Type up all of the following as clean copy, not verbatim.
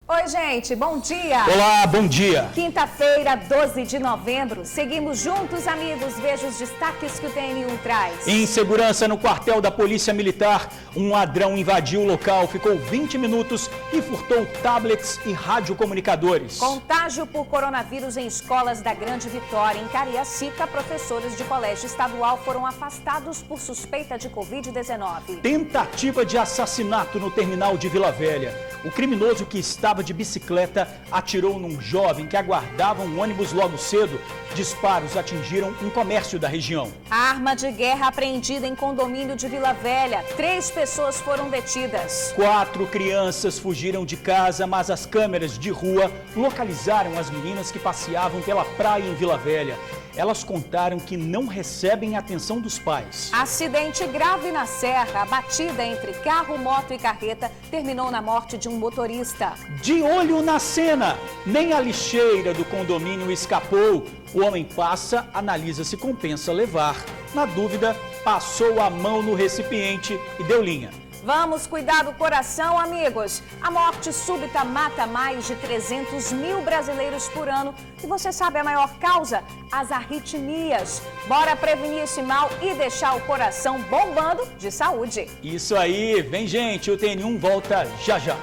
Oi, gente, bom dia! Olá, bom dia! Quinta-feira, 12 de novembro. Seguimos juntos, amigos. Veja os destaques que o TN1 traz. Insegurança no quartel da Polícia Militar. Um ladrão invadiu o local, ficou 20 minutos e furtou tablets e radiocomunicadores. Contágio por coronavírus em escolas da Grande Vitória. Em Cariacica, professores de colégio estadual foram afastados por suspeita de Covid-19. Tentativa de assassinato no terminal de Vila Velha. O criminoso que estava de bicicleta atirou num jovem que aguardava um ônibus logo cedo. Disparos atingiram um comércio da região. Arma de guerra apreendida em condomínio de Vila Velha. 3 pessoas foram detidas. 4 crianças fugiram de casa, mas as câmeras de rua localizaram as meninas que passeavam pela praia em Vila Velha. Elas contaram que não recebem atenção dos pais. Acidente grave na Serra. A batida entre carro, moto e carreta terminou na morte de um motorista. De olho na cena, nem a lixeira do condomínio escapou. O homem passa, analisa se compensa levar. Na dúvida, passou a mão no recipiente e deu linha. Vamos cuidar do coração, amigos. A morte súbita mata mais de 300 mil brasileiros por ano. E você sabe a maior causa? As arritmias. Bora prevenir esse mal e deixar o coração bombando de saúde. Isso aí, vem gente, o TN1 volta já já.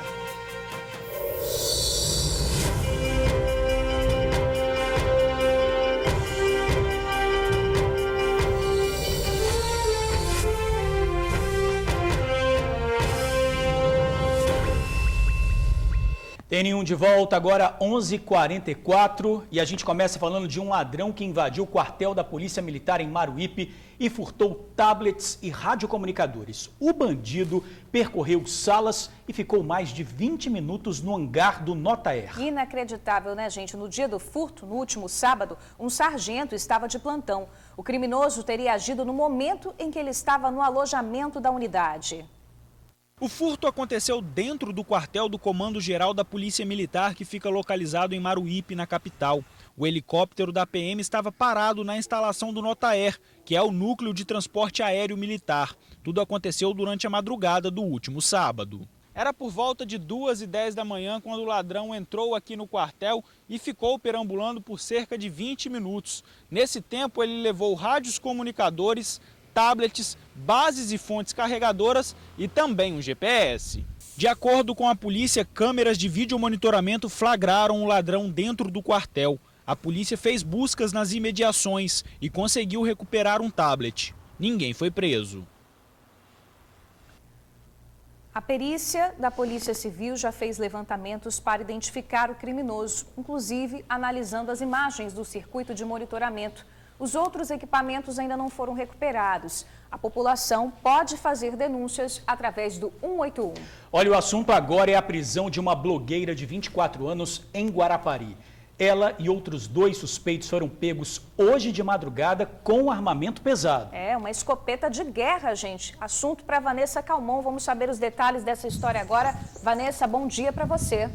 TN1 de volta, agora 11h44, e a gente começa falando de um ladrão que invadiu o quartel da Polícia Militar em Maruípe e furtou tablets e radiocomunicadores. O bandido percorreu salas e ficou mais de 20 minutos no hangar do Notaer. Inacreditável, né, gente? No dia do furto, no último sábado, um sargento estava de plantão. O criminoso teria agido no momento em que ele estava no alojamento da unidade. O furto aconteceu dentro do quartel do Comando Geral da Polícia Militar, que fica localizado em Maruípe, na capital. O helicóptero da PM estava parado na instalação do Notaer, que é o núcleo de transporte aéreo militar. Tudo aconteceu durante a madrugada do último sábado. Era por volta de 2h10 da manhã quando o ladrão entrou aqui no quartel e ficou perambulando por cerca de 20 minutos. Nesse tempo, ele levou rádios comunicadores, tablets, bases e fontes carregadoras e também um GPS. De acordo com a polícia, câmeras de videomonitoramento flagraram o ladrão dentro do quartel. A polícia fez buscas nas imediações e conseguiu recuperar um tablet. Ninguém foi preso. A perícia da Polícia Civil já fez levantamentos para identificar o criminoso, inclusive analisando as imagens do circuito de monitoramento. Os outros equipamentos ainda não foram recuperados. A população pode fazer denúncias através do 181. Olha, o assunto agora é a prisão de uma blogueira de 24 anos em Guarapari. Ela e outros 2 suspeitos foram pegos hoje de madrugada com armamento pesado. É, uma escopeta de guerra, gente. Assunto para Vanessa Calmon. Vamos saber os detalhes dessa história agora. Vanessa, bom dia para você.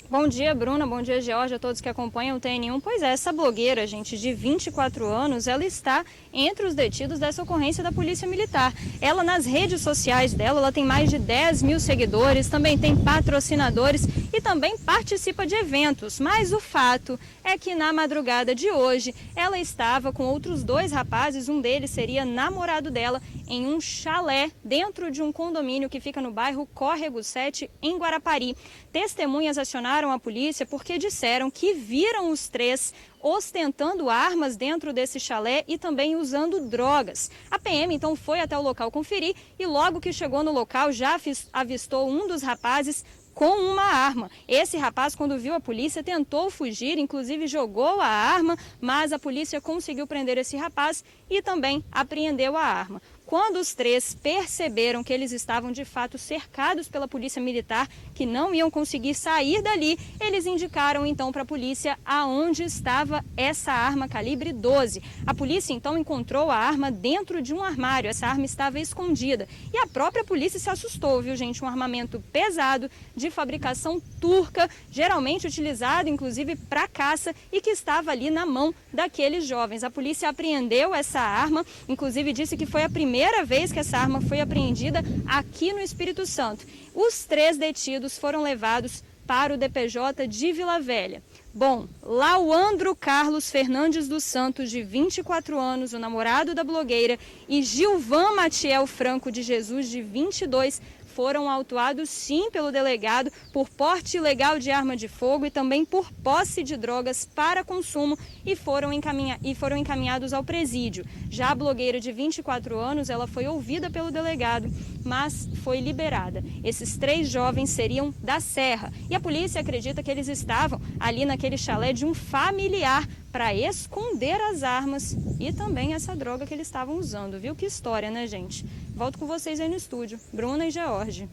Bom dia, Bruna. Bom dia, Georgia, a todos que acompanham o TN1. Pois é, essa blogueira, gente, de 24 anos, ela está entre os detidos dessa ocorrência da Polícia Militar. Ela, nas redes sociais dela, ela tem mais de 10 mil seguidores, também tem patrocinadores e também participa de eventos. Mas o fato é que na madrugada de hoje, ela estava com outros 2 rapazes, um deles seria namorado dela, em um chalé dentro de um condomínio que fica no bairro Córrego 7, em Guarapari. Testemunhas acionaram a polícia porque disseram que viram os 3 ostentando armas dentro desse chalé e também usando drogas. A PM então foi até o local conferir e logo que chegou no local já avistou um dos rapazes com uma arma. Esse rapaz, quando viu a polícia, tentou fugir, inclusive jogou a arma, mas a polícia conseguiu prender esse rapaz e também apreendeu a arma. Quando os 3 perceberam que eles estavam de fato cercados pela polícia militar, que não iam conseguir sair dali, eles indicaram então para a polícia aonde estava essa arma calibre 12. A polícia então encontrou a arma dentro de um armário, essa arma estava escondida. E a própria polícia se assustou, viu, gente? Um armamento pesado, de fabricação turca, geralmente utilizado inclusive para caça e que estava ali na mão daqueles jovens. A polícia apreendeu essa arma, inclusive disse que foi a primeira primeira vez que essa arma foi apreendida aqui no Espírito Santo. Os 3 detidos foram levados para o DPJ de Vila Velha. Bom, Lauandro Carlos Fernandes dos Santos, de 24 anos, o namorado da blogueira, e Gilvan Matiel Franco de Jesus, de 22, foram autuados sim pelo delegado por porte ilegal de arma de fogo e também por posse de drogas para consumo e foram encaminhados ao presídio. Já a blogueira de 24 anos, ela foi ouvida pelo delegado, mas foi liberada. Esses 3 jovens seriam da Serra e a polícia acredita que eles estavam ali naquele chalé de um familiar para esconder as armas e também essa droga que eles estavam usando, viu? Que história, né, gente? Volto com vocês aí no estúdio. Bruna e George.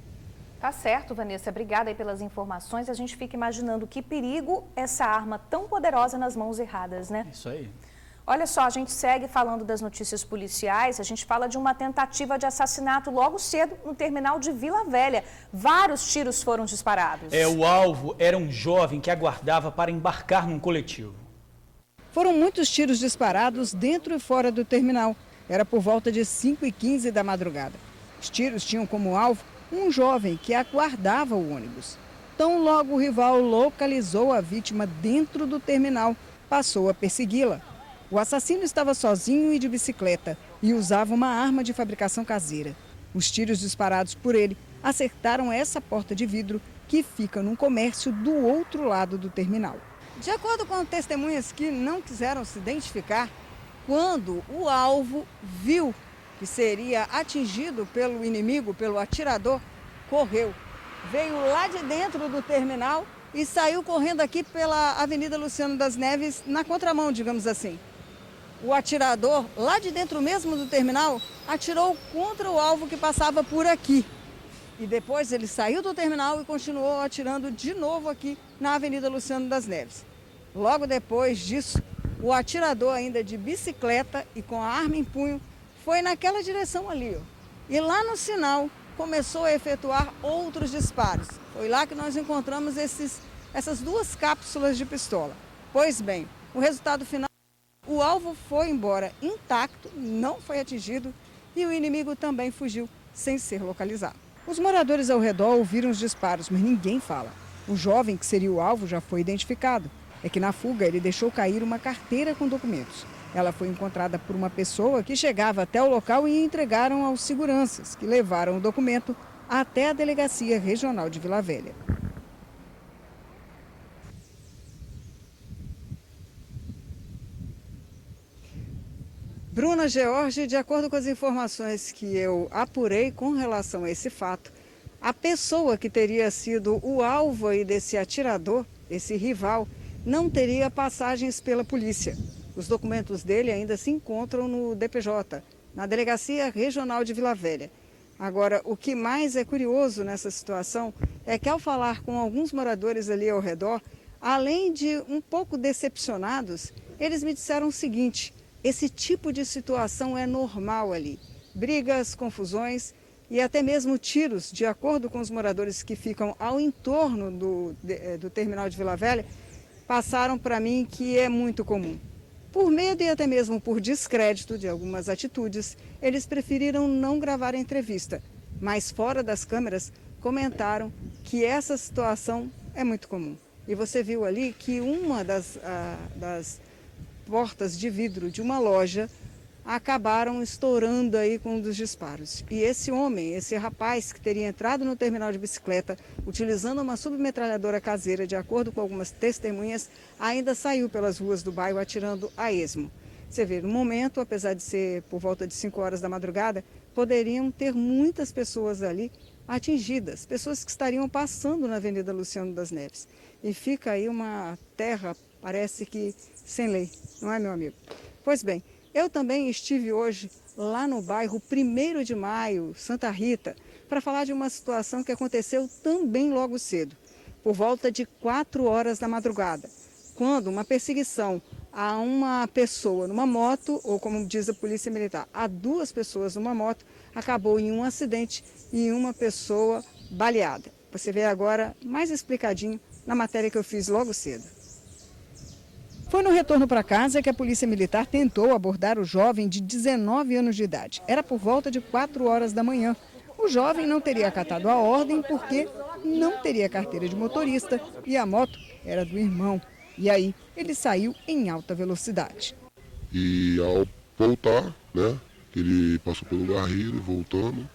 Tá certo, Vanessa. Obrigada aí pelas informações. A gente fica imaginando que perigo essa arma tão poderosa nas mãos erradas, né? Isso aí. Olha só, a gente segue falando das notícias policiais. A gente fala de uma tentativa de assassinato logo cedo no terminal de Vila Velha. Vários tiros foram disparados. O alvo era um jovem que aguardava para embarcar num coletivo. Foram muitos tiros disparados dentro e fora do terminal. Era por volta de 5h15 da madrugada. Os tiros tinham como alvo um jovem que aguardava o ônibus. Tão logo o rival localizou a vítima dentro do terminal, passou a persegui-la. O assassino estava sozinho e de bicicleta e usava uma arma de fabricação caseira. Os tiros disparados por ele acertaram essa porta de vidro que fica num comércio do outro lado do terminal. De acordo com testemunhas que não quiseram se identificar, quando o alvo viu que seria atingido pelo inimigo, pelo atirador, correu. Veio lá de dentro do terminal e saiu correndo aqui pela Avenida Luciano das Neves, na contramão, digamos assim. O atirador, lá de dentro mesmo do terminal, atirou contra o alvo que passava por aqui. E depois ele saiu do terminal e continuou atirando de novo aqui na Avenida Luciano das Neves. Logo depois disso, o atirador, ainda de bicicleta e com a arma em punho, foi naquela direção ali, ó. E lá no sinal começou a efetuar outros disparos. Foi lá que nós encontramos essas 2 cápsulas de pistola. Pois bem, o resultado final, o alvo foi embora intacto, não foi atingido e o inimigo também fugiu sem ser localizado. Os moradores ao redor ouviram os disparos, mas ninguém fala. O jovem que seria o alvo já foi identificado. É que na fuga ele deixou cair uma carteira com documentos. Ela foi encontrada por uma pessoa que chegava até o local e entregaram aos seguranças, que levaram o documento até a Delegacia Regional de Vila Velha. Bruna, George, de acordo com as informações que eu apurei com relação a esse fato, a pessoa que teria sido o alvo aí desse atirador, esse rival, não teria passagens pela polícia. Os documentos dele ainda se encontram no DPJ, na Delegacia Regional de Vila Velha. Agora, o que mais é curioso nessa situação é que, ao falar com alguns moradores ali ao redor, além de um pouco decepcionados, eles me disseram o seguinte: esse tipo de situação é normal ali. Brigas, confusões e até mesmo tiros, de acordo com os moradores que ficam ao entorno do terminal de Vila Velha, passaram para mim que é muito comum. Por medo e até mesmo por descrédito de algumas atitudes, eles preferiram não gravar a entrevista, mas fora das câmeras comentaram que essa situação é muito comum. E você viu ali que uma das portas de vidro de uma loja acabaram estourando aí com um dos disparos. E esse homem, esse rapaz que teria entrado no terminal de bicicleta utilizando uma submetralhadora caseira, de acordo com algumas testemunhas, ainda saiu pelas ruas do bairro atirando a esmo. Você vê, no momento, apesar de ser por volta de 5 horas da madrugada, poderiam ter muitas pessoas ali atingidas, pessoas que estariam passando na Avenida Luciano das Neves. E fica aí uma terra, parece que sem lei, não é, meu amigo? Pois bem, eu também estive hoje lá no bairro 1º de Maio, Santa Rita, para falar de uma situação que aconteceu também logo cedo, por volta de 4 horas da madrugada, quando uma perseguição a uma pessoa numa moto, ou como diz a Polícia Militar, a 2 pessoas numa moto, acabou em um acidente e uma pessoa baleada. Você vê agora mais explicadinho na matéria que eu fiz logo cedo. Foi no retorno para casa que a Polícia Militar tentou abordar o jovem de 19 anos de idade. Era por volta de 4 horas da manhã. O jovem não teria acatado a ordem porque não teria carteira de motorista e a moto era do irmão. E aí ele saiu em alta velocidade. E ao voltar, né, ele passou pelo Garrido, voltando,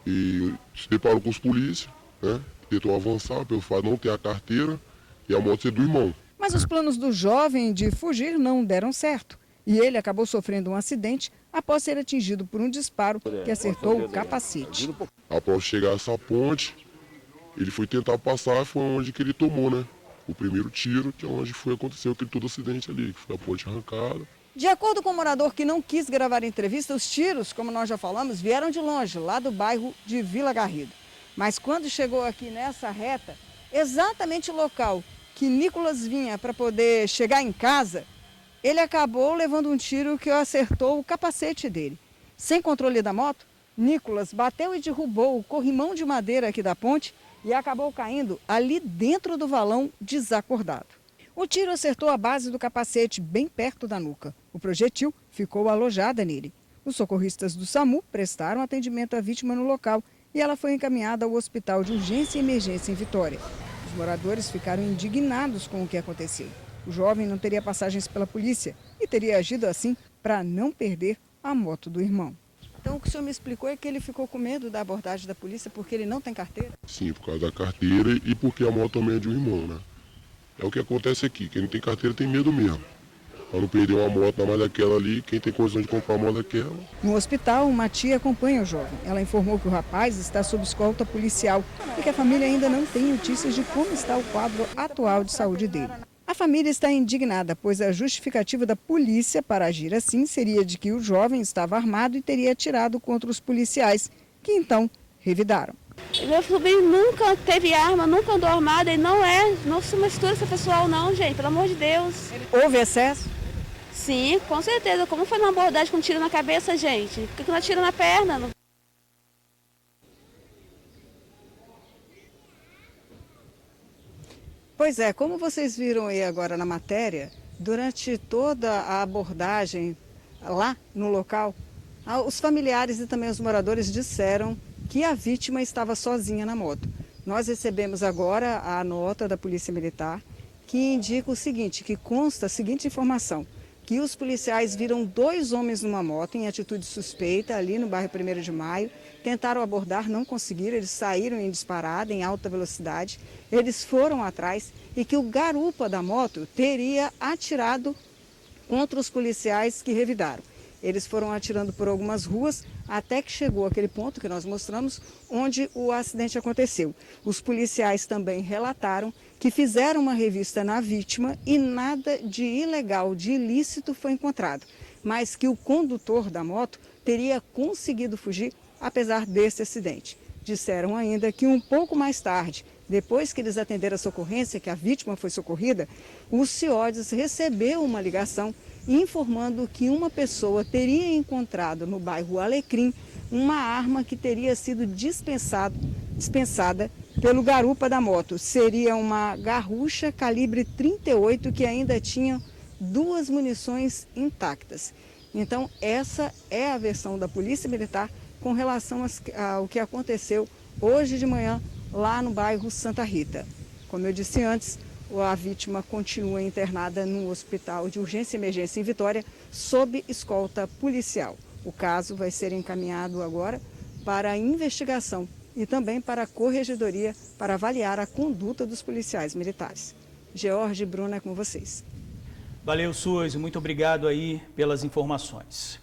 e se deparou com os polícias, né, tentou avançar pelo fato de não ter a carteira e a moto ser do irmão. Mas os planos do jovem de fugir não deram certo. E ele acabou sofrendo um acidente após ser atingido por um disparo que acertou o capacete. Após chegar a essa ponte, ele foi tentar passar, foi onde que ele tomou, né, o primeiro tiro, que é onde aconteceu aquele todo acidente ali, que foi a ponte arrancada. De acordo com o morador que não quis gravar a entrevista, os tiros, como nós já falamos, vieram de longe, lá do bairro de Vila Garrido. Mas quando chegou aqui nessa reta, exatamente o local que Nicolas vinha para poder chegar em casa, ele acabou levando um tiro que acertou o capacete dele. Sem controle da moto, Nicolas bateu e derrubou o corrimão de madeira aqui da ponte e acabou caindo ali dentro do valão desacordado. O tiro acertou a base do capacete bem perto da nuca. O projetil ficou alojada nele. Os socorristas do SAMU prestaram atendimento à vítima no local e ela foi encaminhada ao Hospital de Urgência e Emergência em Vitória. Os moradores ficaram indignados com o que aconteceu. O jovem não teria passagens pela polícia e teria agido assim para não perder a moto do irmão. Então o que o senhor me explicou é que ele ficou com medo da abordagem da polícia porque ele não tem carteira? Sim, por causa da carteira e porque a moto também é de um irmão, né? É o que acontece aqui, quem não tem carteira tem medo mesmo. Para não perder uma moto na mais daquela ali, quem tem condição de comprar uma moto daquela. No hospital, uma tia acompanha o jovem. Ela informou que o rapaz está sob escolta policial e que a família ainda não tem notícias de como está o quadro atual de saúde dele. A família está indignada, pois a justificativa da polícia para agir assim seria de que o jovem estava armado e teria atirado contra os policiais, que então revidaram. Meu sobrinho nunca teve arma, nunca andou armado, ele não se mistura esse pessoal não, gente, pelo amor de Deus. Houve excesso? Sim, com certeza. Como foi uma abordagem com tiro na cabeça, gente? Por que não atira na perna? Pois é, como vocês viram aí agora na matéria, durante toda a abordagem lá no local, os familiares e também os moradores disseram que a vítima estava sozinha na moto. Nós recebemos agora a nota da Polícia Militar que indica o seguinte, que consta a seguinte informação, que os policiais viram 2 homens numa moto em atitude suspeita ali no bairro 1º de Maio, tentaram abordar, não conseguiram, eles saíram em disparada, em alta velocidade, eles foram atrás e que o garupa da moto teria atirado contra os policiais que revidaram. Eles foram atirando por algumas ruas até que chegou aquele ponto que nós mostramos, onde o acidente aconteceu. Os policiais também relataram que fizeram uma revista na vítima e nada de ilegal, de ilícito foi encontrado, mas que o condutor da moto teria conseguido fugir apesar desse acidente. Disseram ainda que um pouco mais tarde, depois que eles atenderam a socorrência, que a vítima foi socorrida, o CIODES recebeu uma ligação informando que uma pessoa teria encontrado no bairro Alecrim uma arma que teria sido dispensada pelo garupa da moto. Seria uma garrucha calibre 38 que ainda tinha 2 munições intactas. Então, essa é a versão da Polícia Militar com relação ao que aconteceu hoje de manhã lá no bairro Santa Rita. Como eu disse antes, a vítima continua internada no Hospital de Urgência e Emergência em Vitória, sob escolta policial. O caso vai ser encaminhado agora para a investigação e também para a corregedoria para avaliar a conduta dos policiais militares. George e Bruna, é com vocês. Valeu, Suzy, muito obrigado aí pelas informações.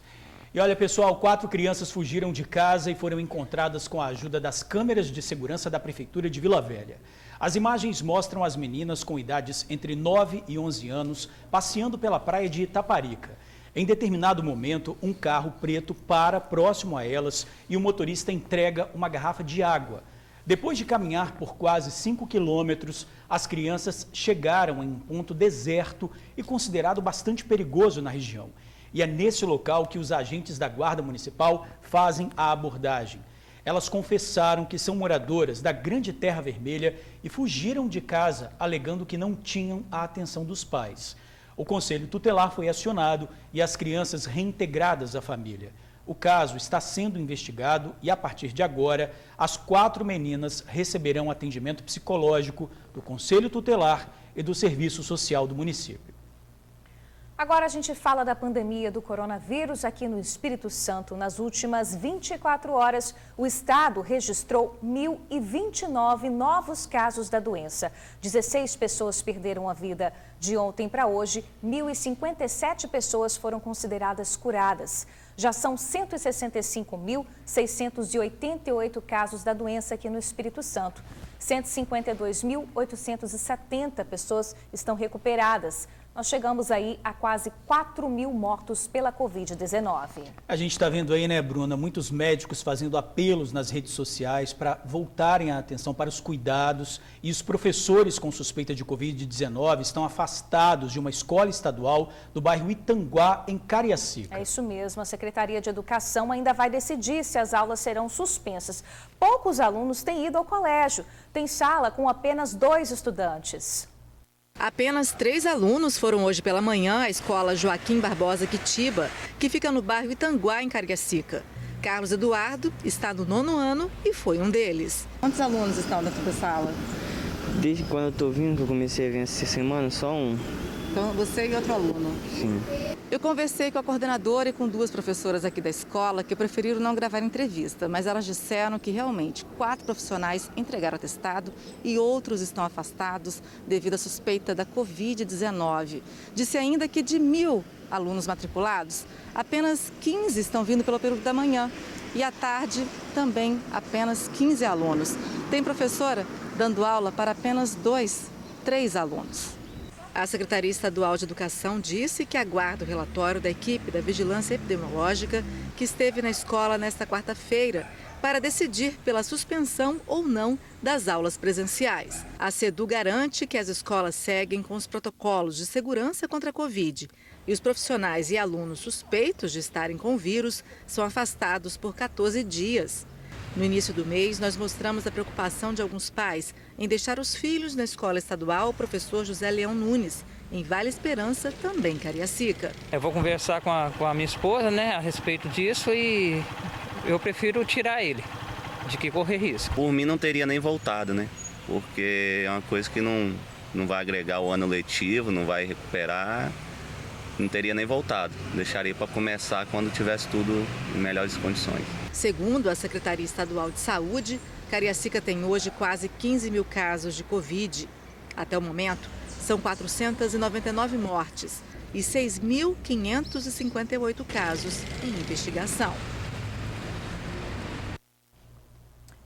E olha, pessoal, 4 crianças fugiram de casa e foram encontradas com a ajuda das câmeras de segurança da Prefeitura de Vila Velha. As imagens mostram as meninas com idades entre 9 e 11 anos passeando pela praia de Itaparica. Em determinado momento, um carro preto para próximo a elas e o motorista entrega uma garrafa de água. Depois de caminhar por quase 5 quilômetros, as crianças chegaram em um ponto deserto e considerado bastante perigoso na região. E é nesse local que os agentes da Guarda Municipal fazem a abordagem. Elas confessaram que são moradoras da Grande Terra Vermelha e fugiram de casa alegando que não tinham a atenção dos pais. O Conselho Tutelar foi acionado e as crianças reintegradas à família. O caso está sendo investigado e, a partir de agora, as 4 meninas receberão atendimento psicológico do Conselho Tutelar e do Serviço Social do município. Agora a gente fala da pandemia do coronavírus aqui no Espírito Santo. Nas últimas 24 horas, o estado registrou 1.029 novos casos da doença. 16 pessoas perderam a vida. De ontem para hoje, 1.057 pessoas foram consideradas curadas. Já são 165.688 casos da doença aqui no Espírito Santo. 152.870 pessoas estão recuperadas. Nós chegamos aí a quase 4.000 mortos pela Covid-19. A gente está vendo aí, né, Bruna, muitos médicos fazendo apelos nas redes sociais para voltarem a atenção para os cuidados. E os professores com suspeita de Covid-19 estão afastados de uma escola estadual do bairro Itanguá, em Cariacica. É isso mesmo, a Secretaria de Educação ainda vai decidir se as aulas serão suspensas. Poucos alunos têm ido ao colégio. Tem sala com apenas 2 estudantes. Apenas 3 alunos foram hoje pela manhã à escola Joaquim Barbosa Quitiba, que fica no bairro Itanguá, em Cariacica. Carlos Eduardo está no 9º ano e foi um deles. Quantos alunos estão dentro da sala? Desde quando eu estou vindo, que eu comecei a vir essa semana, só um. Então, você e outro aluno? Sim. Eu conversei com a coordenadora e com 2 professoras aqui da escola que preferiram não gravar entrevista, mas elas disseram que realmente 4 profissionais entregaram atestado e outros estão afastados devido à suspeita da Covid-19. Disse ainda que de 1.000 alunos matriculados, apenas 15 estão vindo pelo período da manhã e à tarde também apenas 15 alunos. Tem professora dando aula para apenas 2, 3 alunos. A Secretaria Estadual de Educação disse que aguarda o relatório da equipe da Vigilância Epidemiológica que esteve na escola nesta quarta-feira para decidir pela suspensão ou não das aulas presenciais. A SEDU garante que as escolas seguem com os protocolos de segurança contra a Covid e os profissionais e alunos suspeitos de estarem com o vírus são afastados por 14 dias. No início do mês, nós mostramos a preocupação de alguns pais em deixar os filhos na escola estadual Professor José Leão Nunes, em Vale Esperança, também Cariacica. Eu vou conversar com a minha esposa, né, a respeito disso e eu prefiro tirar ele, de que correr risco. Por mim não teria nem voltado, né, porque é uma coisa que não vai agregar o ano letivo, não vai recuperar, não teria nem voltado. Deixaria para começar quando tivesse tudo em melhores condições. Segundo a Secretaria Estadual de Saúde, Cariacica tem hoje quase 15 mil casos de Covid. Até o momento, são 499 mortes e 6.558 casos em investigação.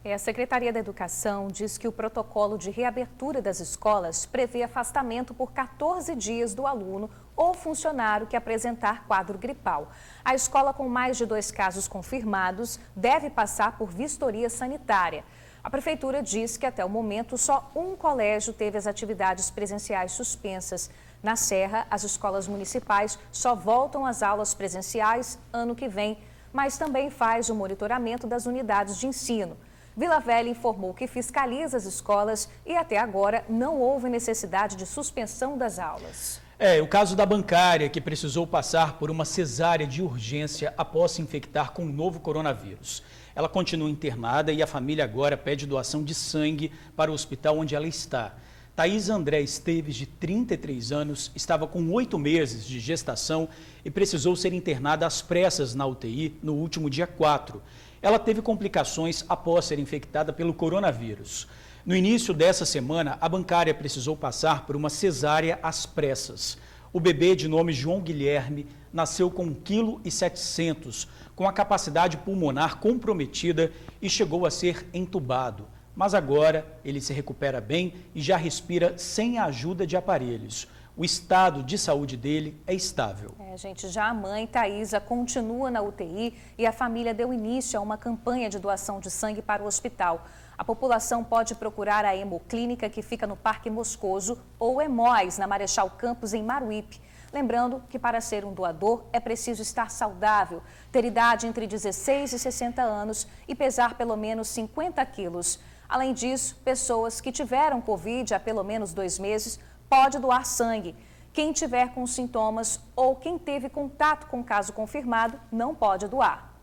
A Secretaria da Educação diz que o protocolo de reabertura das escolas prevê afastamento por 14 dias do aluno ou funcionário que apresentar quadro gripal. A escola com mais de 2 casos confirmados deve passar por vistoria sanitária. A Prefeitura diz que até o momento só um colégio teve as atividades presenciais suspensas. Na Serra, as escolas municipais só voltam às aulas presenciais ano que vem, mas também faz o monitoramento das unidades de ensino. Vila Velha informou que fiscaliza as escolas e até agora não houve necessidade de suspensão das aulas. O caso da bancária que precisou passar por uma cesárea de urgência após se infectar com o novo coronavírus. Ela continua internada e a família agora pede doação de sangue para o hospital onde ela está. Thaís André Esteves, de 33 anos, estava com 8 meses de gestação e precisou ser internada às pressas na UTI no último dia 4. Ela teve complicações após ser infectada pelo coronavírus. No início dessa semana, a bancária precisou passar por uma cesárea às pressas. O bebê, de nome João Guilherme, nasceu com 1,7 kg, com a capacidade pulmonar comprometida e chegou a ser entubado. Mas agora ele se recupera bem e já respira sem a ajuda de aparelhos. O estado de saúde dele é estável. Gente, já a mãe, Thaísa, continua na UTI e a família deu início a uma campanha de doação de sangue para o hospital. A população pode procurar a Hemoclínica, que fica no Parque Moscoso, ou Hemóis, na Marechal Campos, em Maruípe. Lembrando que para ser um doador é preciso estar saudável, ter idade entre 16 e 60 anos e pesar pelo menos 50 quilos. Além disso, pessoas que tiveram Covid há pelo menos 2 meses podem doar sangue. Quem tiver com sintomas ou quem teve contato com o caso confirmado não pode doar.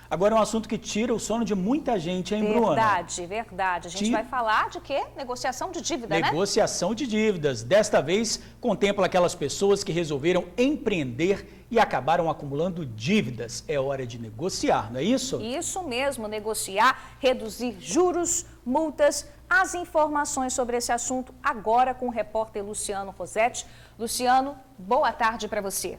Agora, um assunto que tira o sono de muita gente, hein, Bruna? Verdade. A gente vai falar de quê? Negociação de dívida, né? Negociação de dívidas. Desta vez, contempla aquelas pessoas que resolveram empreender e acabaram acumulando dívidas. É hora de negociar, não é isso? Isso mesmo, negociar, reduzir juros, multas. As informações sobre esse assunto agora com o repórter Luciano Rosetti. Luciano, boa tarde para você.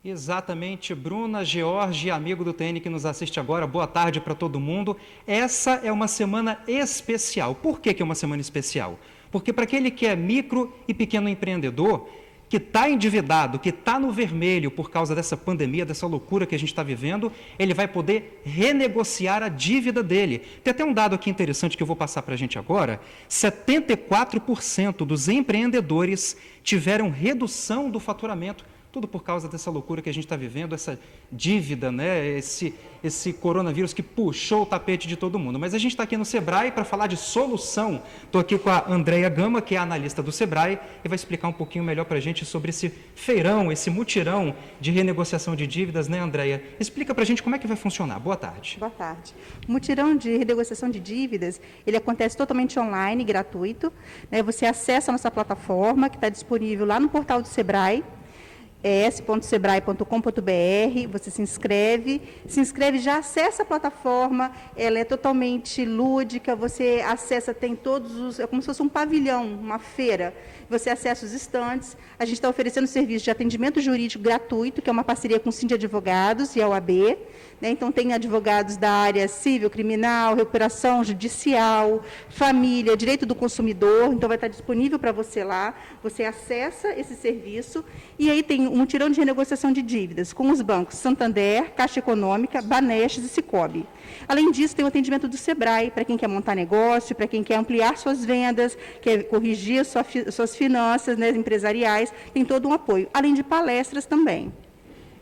Exatamente, Bruna, George, amigo do TN que nos assiste agora, boa tarde para todo mundo. Essa é uma semana especial. Por que é uma semana especial? Porque para aquele que é micro e pequeno empreendedor, que está endividado, que está no vermelho por causa dessa pandemia, dessa loucura que a gente está vivendo, ele vai poder renegociar a dívida dele. Tem até um dado aqui interessante que eu vou passar para a gente agora. 74% dos empreendedores tiveram redução do faturamento. Tudo por causa dessa loucura que a gente está vivendo, essa dívida, né? Esse coronavírus que puxou o tapete de todo mundo. Mas a gente está aqui no Sebrae para falar de solução. Estou aqui com a Andréia Gama, que é analista do Sebrae, e vai explicar um pouquinho melhor para a gente sobre esse feirão, esse mutirão de renegociação de dívidas, né, Andréia? Explica para a gente como é que vai funcionar. Boa tarde. Boa tarde. O mutirão de renegociação de dívidas, ele acontece totalmente online, gratuito, né? Você acessa a nossa plataforma, que está disponível lá no portal do Sebrae, es.sebrae.com.br, você se inscreve, já acessa a plataforma, ela é totalmente lúdica, você acessa, tem todos os, é como se fosse um pavilhão, uma feira, você acessa os estandes, a gente está oferecendo serviço de atendimento jurídico gratuito, que é uma parceria com o Sind Advogados e a OAB, né? Então tem advogados da área civil, criminal, recuperação judicial, família, direito do consumidor, então vai estar disponível para você lá, você acessa esse serviço, e aí tem um mutirão de renegociação de dívidas com os bancos Santander, Caixa Econômica, Banestes e Cicobi. Além disso, tem o atendimento do Sebrae, para quem quer montar negócio, para quem quer ampliar suas vendas, quer corrigir suas finanças, né, empresariais, tem todo um apoio, além de palestras também.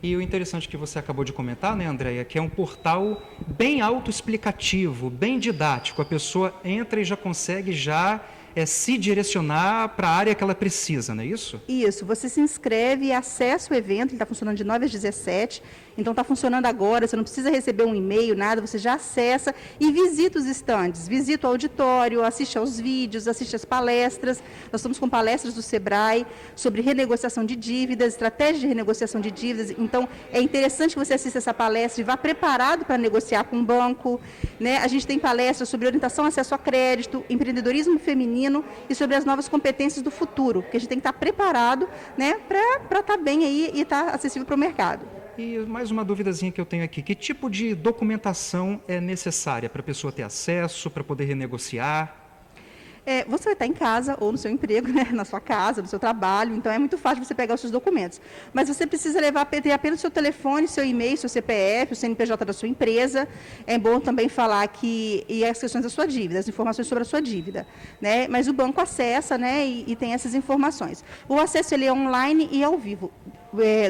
E o interessante que você acabou de comentar, né, Andréia, que é um portal bem autoexplicativo, bem didático. A pessoa entra e já consegue se direcionar para a área que ela precisa, não é isso? Isso, você se inscreve e acessa o evento, ele está funcionando de 9 às 17, então está funcionando agora, você não precisa receber um e-mail, nada, você já acessa e visita os estandes, visita o auditório, assiste aos vídeos, assiste às palestras. Nós estamos com palestras do Sebrae sobre renegociação de dívidas, estratégia de renegociação de dívidas, então é interessante que você assista essa palestra e vá preparado para negociar com o banco, né? A gente tem palestras sobre orientação ao acesso a crédito, empreendedorismo feminino e sobre as novas competências do futuro, que a gente tem que estar preparado, né, para estar bem aí e estar acessível para o mercado. E mais uma duvidazinha que eu tenho aqui, que tipo de documentação é necessária para a pessoa ter acesso, para poder renegociar? Você vai estar em casa ou no seu emprego, né, na sua casa, no seu trabalho, então é muito fácil você pegar os seus documentos. Mas você precisa ter apenas o seu telefone, seu e-mail, seu CPF, o CNPJ da sua empresa. É bom também falar e as questões da sua dívida, as informações sobre a sua dívida, né? Mas o banco acessa, né, e tem essas informações. O acesso ele é online e ao vivo.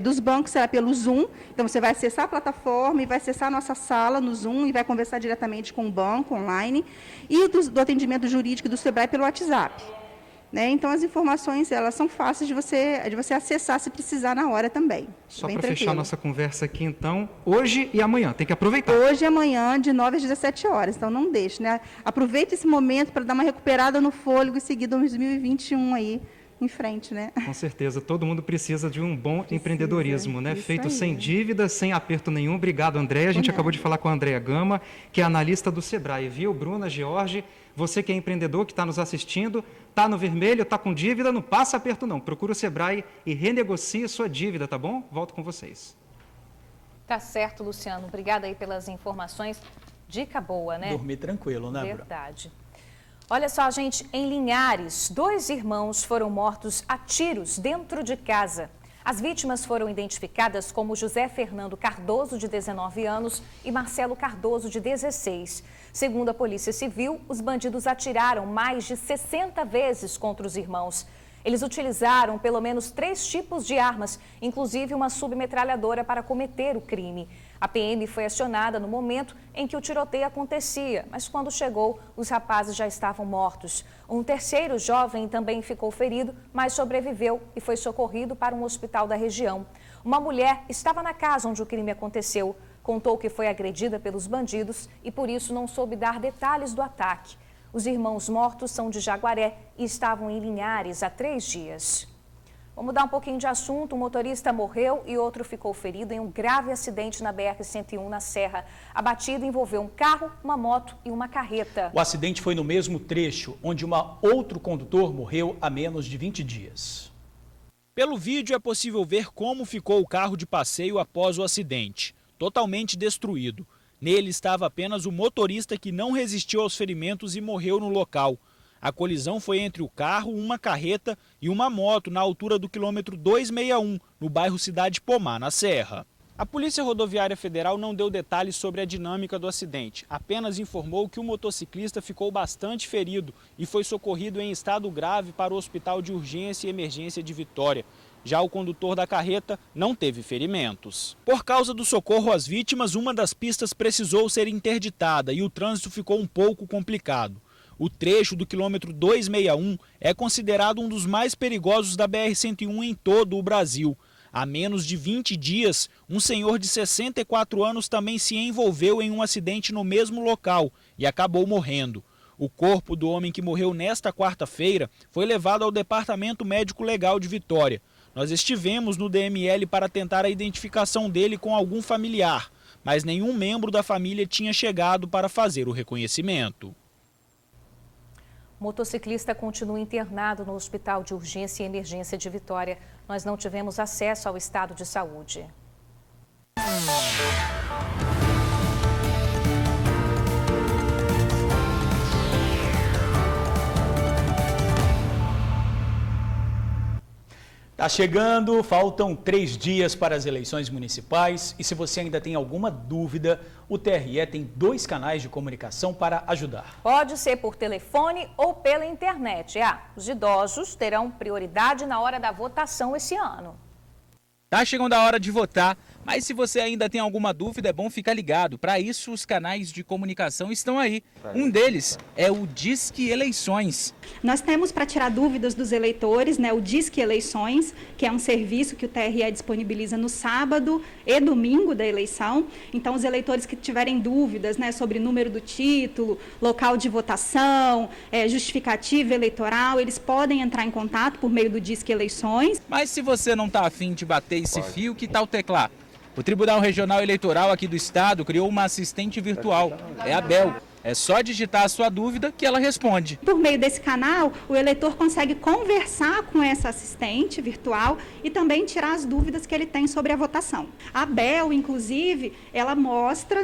Dos bancos será pelo Zoom, então você vai acessar a plataforma e vai acessar a nossa sala no Zoom e vai conversar diretamente com o banco online, e do atendimento jurídico do Sebrae pelo WhatsApp. Né? Então as informações elas são fáceis de você acessar se precisar na hora também. Só para fechar nossa conversa aqui então, hoje e amanhã, tem que aproveitar. Hoje e amanhã, de 9 às 17 horas, então não deixe, né? Aproveite esse momento para dar uma recuperada no fôlego e seguir 2021 aí em frente, né? Com certeza, todo mundo precisa de um bom empreendedorismo, né? Feito sem dívidas, sem aperto nenhum. Obrigado, Andréia. A gente acabou de falar com a Andréia Gama, que é analista do Sebrae, viu? Bruna, George, você que é empreendedor, que está nos assistindo, está no vermelho, está com dívida, não passa aperto não. Procura o Sebrae e renegocie sua dívida, tá bom? Volto com vocês. Tá certo, Luciano. Obrigada aí pelas informações. Dica boa, né? Dormir tranquilo, né, Bruna? Verdade. Olha só, gente, em Linhares, 2 irmãos foram mortos a tiros dentro de casa. As vítimas foram identificadas como José Fernando Cardoso, de 19 anos, e Marcelo Cardoso, de 16. Segundo a Polícia Civil, os bandidos atiraram mais de 60 vezes contra os irmãos. Eles utilizaram pelo menos 3 tipos de armas, inclusive uma submetralhadora para cometer o crime. A PM foi acionada no momento em que o tiroteio acontecia, mas quando chegou, os rapazes já estavam mortos. Um terceiro jovem também ficou ferido, mas sobreviveu e foi socorrido para um hospital da região. Uma mulher estava na casa onde o crime aconteceu, contou que foi agredida pelos bandidos e por isso não soube dar detalhes do ataque. Os irmãos mortos são de Jaguaré e estavam em Linhares há 3 dias. Vamos mudar um pouquinho de assunto. Um motorista morreu e outro ficou ferido em um grave acidente na BR-101 na Serra. A batida envolveu um carro, uma moto e uma carreta. O acidente foi no mesmo trecho, onde outro condutor morreu há menos de 20 dias. Pelo vídeo é possível ver como ficou o carro de passeio após o acidente. Totalmente destruído. Nele estava apenas o motorista que não resistiu aos ferimentos e morreu no local. A colisão foi entre o carro, uma carreta e uma moto na altura do quilômetro 261, no bairro Cidade Pomar, na Serra. A Polícia Rodoviária Federal não deu detalhes sobre a dinâmica do acidente, apenas informou que o motociclista ficou bastante ferido e foi socorrido em estado grave para o Hospital de Urgência e Emergência de Vitória. Já o condutor da carreta não teve ferimentos. Por causa do socorro às vítimas, uma das pistas precisou ser interditada e o trânsito ficou um pouco complicado. O trecho do quilômetro 261 é considerado um dos mais perigosos da BR-101 em todo o Brasil. Há menos de 20 dias, um senhor de 64 anos também se envolveu em um acidente no mesmo local e acabou morrendo. O corpo do homem que morreu nesta quarta-feira foi levado ao Departamento Médico Legal de Vitória. Nós estivemos no DML para tentar a identificação dele com algum familiar, mas nenhum membro da família tinha chegado para fazer o reconhecimento. O motociclista continua internado no Hospital de Urgência e Emergência de Vitória. Nós não tivemos acesso ao estado de saúde. Tá chegando, faltam 3 dias para as eleições municipais e se você ainda tem alguma dúvida, o TRE tem 2 canais de comunicação para ajudar. Pode ser por telefone ou pela internet. Os idosos terão prioridade na hora da votação esse ano. Tá chegando a hora de votar, mas se você ainda tem alguma dúvida, é bom ficar ligado. Para isso, os canais de comunicação estão aí. Um deles é o Disque Eleições. Nós temos para tirar dúvidas dos eleitores, o Disque Eleições, que é um serviço que o TRE disponibiliza no sábado e domingo da eleição. Então, os eleitores que tiverem dúvidas sobre número do título, local de votação, justificativa eleitoral, eles podem entrar em contato por meio do Disque Eleições. Mas se você não está afim de bater esse fio, que tal teclar? O Tribunal Regional Eleitoral aqui do estado criou uma assistente virtual, é a Bel. É só digitar a sua dúvida que ela responde. Por meio desse canal, o eleitor consegue conversar com essa assistente virtual e também tirar as dúvidas que ele tem sobre a votação. A Bel, inclusive, ela mostra,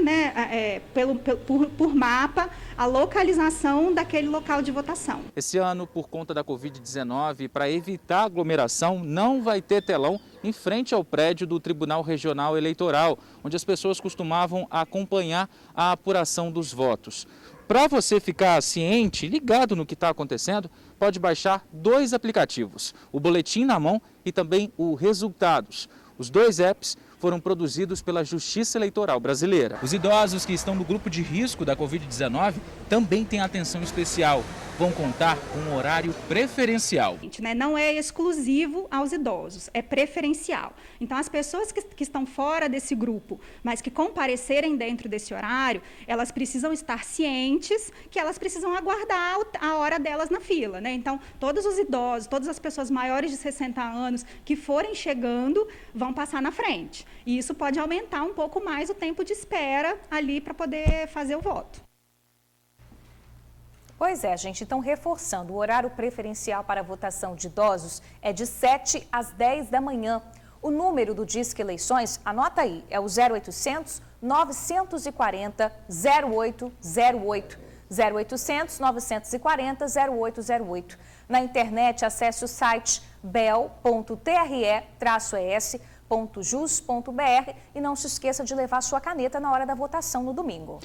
por mapa, a localização daquele local de votação. Esse ano, por conta da Covid-19, para evitar aglomeração, não vai ter telão em frente ao prédio do Tribunal Regional Eleitoral, onde as pessoas costumavam acompanhar a apuração dos votos. Para você ficar ciente, ligado no que está acontecendo, pode baixar 2 aplicativos, o Boletim na Mão e também o Resultados. Os 2 apps foram produzidos pela Justiça Eleitoral Brasileira. Os idosos que estão no grupo de risco da Covid-19 também têm atenção especial. Vão contar com um horário preferencial. Não é exclusivo aos idosos, é preferencial. Então, as pessoas que estão fora desse grupo, mas que comparecerem dentro desse horário, elas precisam estar cientes que elas precisam aguardar a hora delas na fila. Então, todos os idosos, todas as pessoas maiores de 60 anos que forem chegando, vão passar na frente. E isso pode aumentar um pouco mais o tempo de espera ali para poder fazer o voto. Pois é, gente. Então, reforçando, o horário preferencial para a votação de idosos é de 7 às 10 da manhã. O número do Disque Eleições, anota aí, é o 0800 940 0808. 0800 940 0808. Na internet, acesse o site bel.tre-es.jus.br e não se esqueça de levar sua caneta na hora da votação no domingo.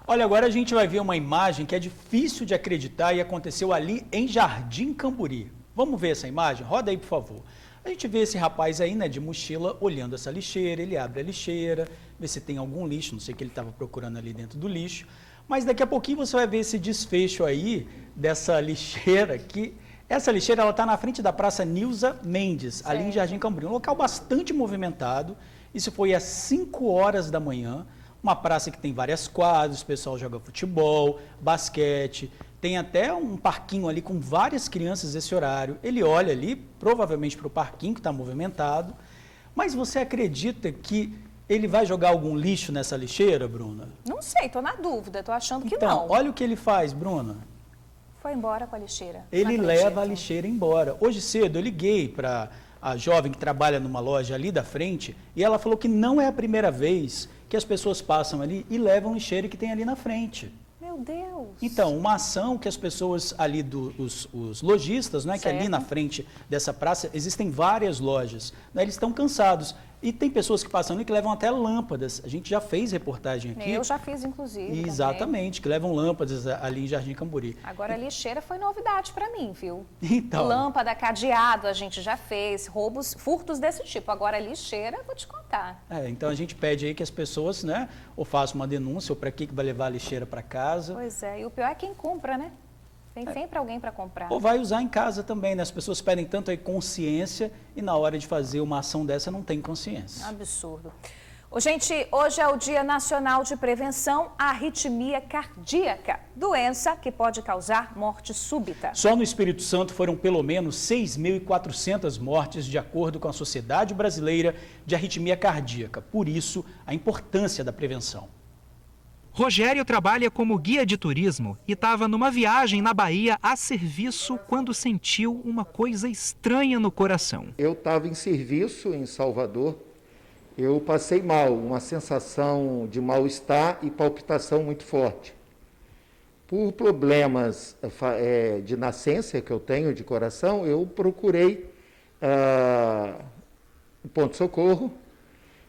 Olha, agora a gente vai ver uma imagem que é difícil de acreditar e aconteceu ali em Jardim Camburi. Vamos ver essa imagem? Roda aí, por favor. A gente vê esse rapaz aí, né, de mochila, olhando essa lixeira, ele abre a lixeira, vê se tem algum lixo, não sei o que ele estava procurando ali dentro do lixo, mas daqui a pouquinho você vai ver esse desfecho aí dessa lixeira, que essa lixeira ela está na frente da Praça Nilza Mendes, ali em Jardim Camboriú, um local bastante movimentado. Isso foi às 5 horas da manhã, uma praça que tem várias quadras, o pessoal joga futebol, basquete, tem até um parquinho ali com várias crianças nesse horário. Ele olha ali, provavelmente para o parquinho que está movimentado, mas você acredita que ele vai jogar algum lixo nessa lixeira, Bruna? Não sei, estou na dúvida, estou achando que então, não. Olha o que ele faz, Bruna. Foi embora com a lixeira. Ele leva a lixeira embora. Hoje cedo eu liguei para a jovem que trabalha numa loja ali da frente e ela falou que não é a primeira vez que as pessoas passam ali e levam lixeira que tem ali na frente. Meu Deus! Então, uma ação que as pessoas ali, os lojistas, né, que ali na frente dessa praça, existem várias lojas, né, eles estão cansados. E tem pessoas que passam ali que levam até lâmpadas. A gente já fez reportagem aqui. Eu já fiz, inclusive. Exatamente, que levam lâmpadas ali em Jardim Camboriú. Agora, a lixeira foi novidade para mim, viu? Então. Lâmpada, cadeado, a gente já fez, roubos, furtos desse tipo. Agora, a lixeira, vou te contar. Então a gente pede aí que as pessoas, né, ou façam uma denúncia, ou para que vai levar a lixeira para casa. Pois é, e o pior é quem compra, né? Tem sempre alguém para comprar. Ou vai usar em casa também, né? As pessoas pedem tanto aí consciência e na hora de fazer uma ação dessa não tem consciência. Absurdo. Gente, hoje é o Dia Nacional de Prevenção à Arritmia Cardíaca, doença que pode causar morte súbita. Só no Espírito Santo foram pelo menos 6.400 mortes, de acordo com a Sociedade Brasileira de Arritmia Cardíaca. Por isso, a importância da prevenção. Rogério trabalha como guia de turismo e estava numa viagem na Bahia a serviço quando sentiu uma coisa estranha no coração. Eu estava em serviço em Salvador, eu passei mal, uma sensação de mal-estar e palpitação muito forte. Por problemas de nascença que eu tenho de coração, eu procurei o ponto-socorro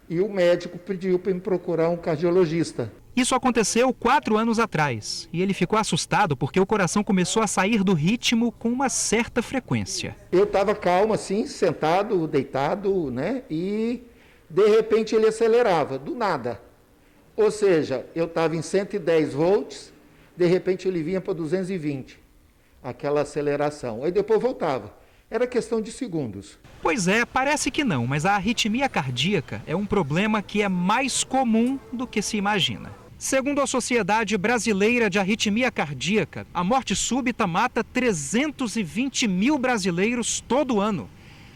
e o médico pediu para me procurar um cardiologista. Isso aconteceu 4 anos atrás e ele ficou assustado porque o coração começou a sair do ritmo com uma certa frequência. Eu estava calmo assim, sentado, deitado, né? E de repente ele acelerava, do nada. Ou seja, eu estava em 110 volts, de repente ele vinha para 220, aquela aceleração. Aí depois voltava. Era questão de segundos. Pois é, parece que não, mas a arritmia cardíaca é um problema que é mais comum do que se imagina. Segundo a Sociedade Brasileira de Arritmia Cardíaca, a morte súbita mata 320 mil brasileiros todo ano.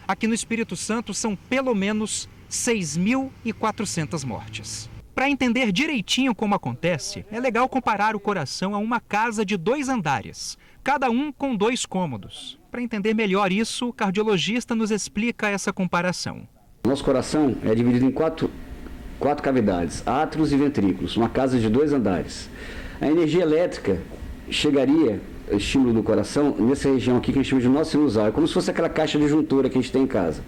Aqui no Espírito Santo são pelo menos 6.400 mortes. Para entender direitinho como acontece, é legal comparar o coração a uma casa de 2 andares, cada um com 2 cômodos. Para entender melhor isso, o cardiologista nos explica essa comparação. Nosso coração é dividido em quatro cavidades, átrios e ventrículos, uma casa de 2 andares. A energia elétrica chegaria, o estímulo do coração, nessa região aqui que a gente chama de nó sinusal. É como se fosse aquela caixa disjuntora que a gente tem em casa.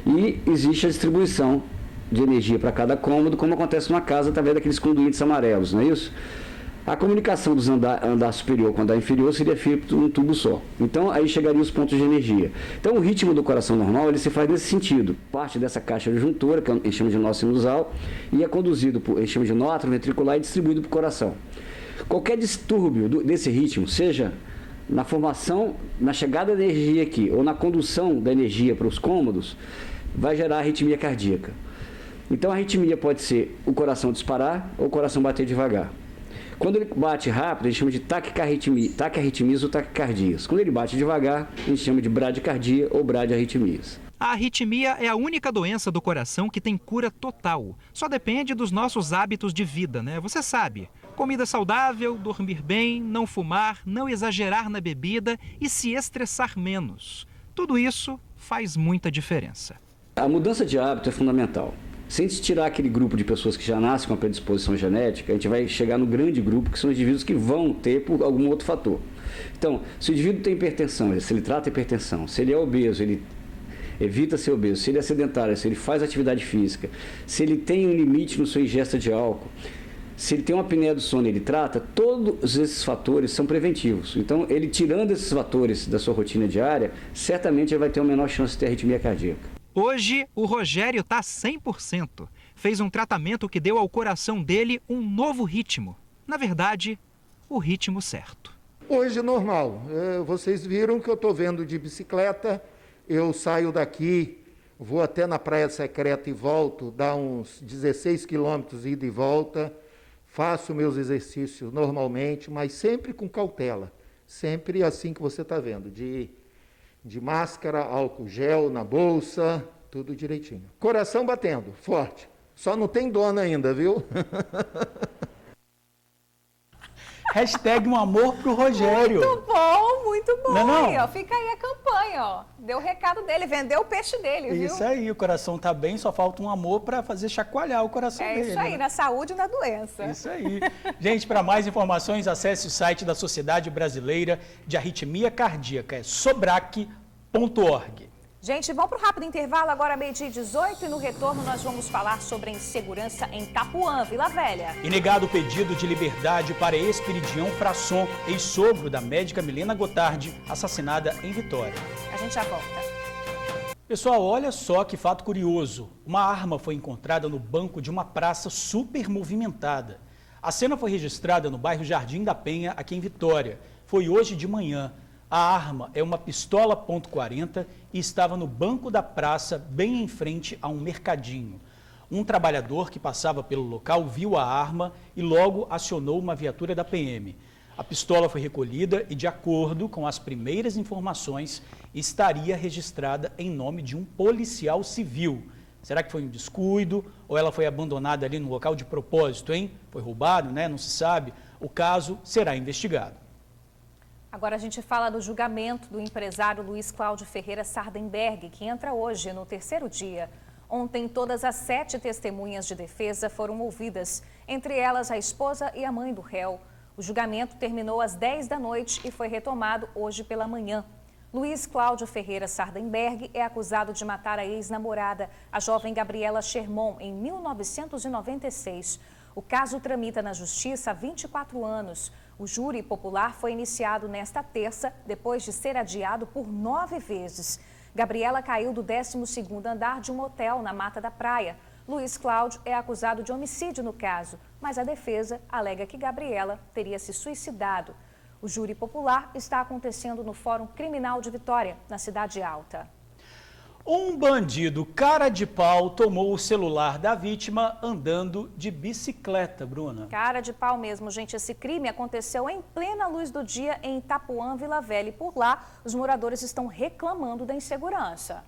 E existe a distribuição de energia para cada cômodo, como acontece numa casa através daqueles conduítes amarelos, não é isso? A comunicação dos andar superior com o andar inferior seria feita num tubo só. Então, aí chegariam os pontos de energia. Então, o ritmo do coração normal, ele se faz nesse sentido. Parte dessa caixa disjuntora, que a gente chama de nó sinusal, e é conduzido por, a gente chama de nó atrioventricular e distribuído para o coração. Qualquer distúrbio desse ritmo, seja na formação, na chegada da energia aqui, ou na condução da energia para os cômodos, vai gerar arritmia cardíaca. Então, a arritmia pode ser o coração disparar ou o coração bater devagar. Quando ele bate rápido, a gente chama de taquiarritmias ou taquicardias. Quando ele bate devagar, a gente chama de bradicardia ou bradiarritmias. A arritmia é a única doença do coração que tem cura total. Só depende dos nossos hábitos de vida, né? Você sabe, comida saudável, dormir bem, não fumar, não exagerar na bebida e se estressar menos. Tudo isso faz muita diferença. A mudança de hábito é fundamental. Se a gente tirar aquele grupo de pessoas que já nascem com a predisposição genética, a gente vai chegar no grande grupo, que são os indivíduos que vão ter por algum outro fator. Então, se o indivíduo tem hipertensão, se ele trata a hipertensão, se ele é obeso, ele evita ser obeso, se ele é sedentário, se ele faz atividade física, se ele tem um limite na sua ingesta de álcool, Se ele tem uma apneia do sono, ele trata, todos esses fatores são preventivos. Então, ele tirando esses fatores da sua rotina diária, certamente ele vai ter uma menor chance de ter arritmia cardíaca. Hoje, o Rogério está 100%. Fez um tratamento que deu ao coração dele um novo ritmo. Na verdade, o ritmo certo. Hoje normal. Vocês viram que eu estou vendo de bicicleta, eu saio daqui, vou até na Praia Secreta e volto, dá uns 16 quilômetros ida e volta, faço meus exercícios normalmente, mas sempre com cautela, sempre assim que você está vendo, de máscara, álcool gel na bolsa, tudo direitinho. Coração batendo, forte, só não tem dona ainda, viu? Hashtag um amor pro Rogério. Muito bom, muito bom. Não. Aí, ó, fica aí a campanha, ó. Deu o recado dele, vendeu o peixe dele, viu? Isso aí, o coração tá bem, só falta um amor para fazer chacoalhar o coração dele. É isso aí, né? na saúde e na doença. Isso aí. Gente, para mais informações, acesse o site da Sociedade Brasileira de Arritmia Cardíaca, é sobrac.org. Gente, vamos para o rápido intervalo, agora 12h18, e no retorno nós vamos falar sobre a insegurança em Itapuã, Vila Velha. E negado o pedido de liberdade para Esperidião Frasson, ex-sogro da médica Milena Gotardi, assassinada em Vitória. A gente já volta. Pessoal, olha só que fato curioso. Uma arma foi encontrada no banco de uma praça super movimentada. A cena foi registrada no bairro Jardim da Penha, aqui em Vitória. Foi hoje de manhã. A arma é uma pistola .40 e estava no banco da praça, bem em frente a um mercadinho. Um trabalhador que passava pelo local viu a arma e logo acionou uma viatura da PM. A pistola foi recolhida e, de acordo com as primeiras informações, estaria registrada em nome de um policial civil. Será que foi um descuido ou ela foi abandonada ali no local de propósito, hein? Foi roubado, né? Não se sabe. O caso será investigado. Agora a gente fala do julgamento do empresário Luiz Cláudio Ferreira Sardenberg, que entra hoje no terceiro dia. Ontem, todas as 7 testemunhas de defesa foram ouvidas, entre elas a esposa e a mãe do réu. O julgamento terminou às 10 da noite e foi retomado hoje pela manhã. Luiz Cláudio Ferreira Sardenberg é acusado de matar a ex-namorada, a jovem Gabriela Sherman, em 1996. O caso tramita na Justiça há 24 anos. O júri popular foi iniciado nesta terça, depois de ser adiado por 9 vezes. Gabriela caiu do 12º andar de um hotel na Mata da Praia. Luiz Cláudio é acusado de homicídio no caso, mas a defesa alega que Gabriela teria se suicidado. O júri popular está acontecendo no Fórum Criminal de Vitória, na Cidade Alta. Um bandido cara de pau tomou o celular da vítima andando de bicicleta, Bruna. Cara de pau mesmo, gente. Esse crime aconteceu em plena luz do dia em Itapuã, Vila Velha. E por lá, os moradores estão reclamando da insegurança.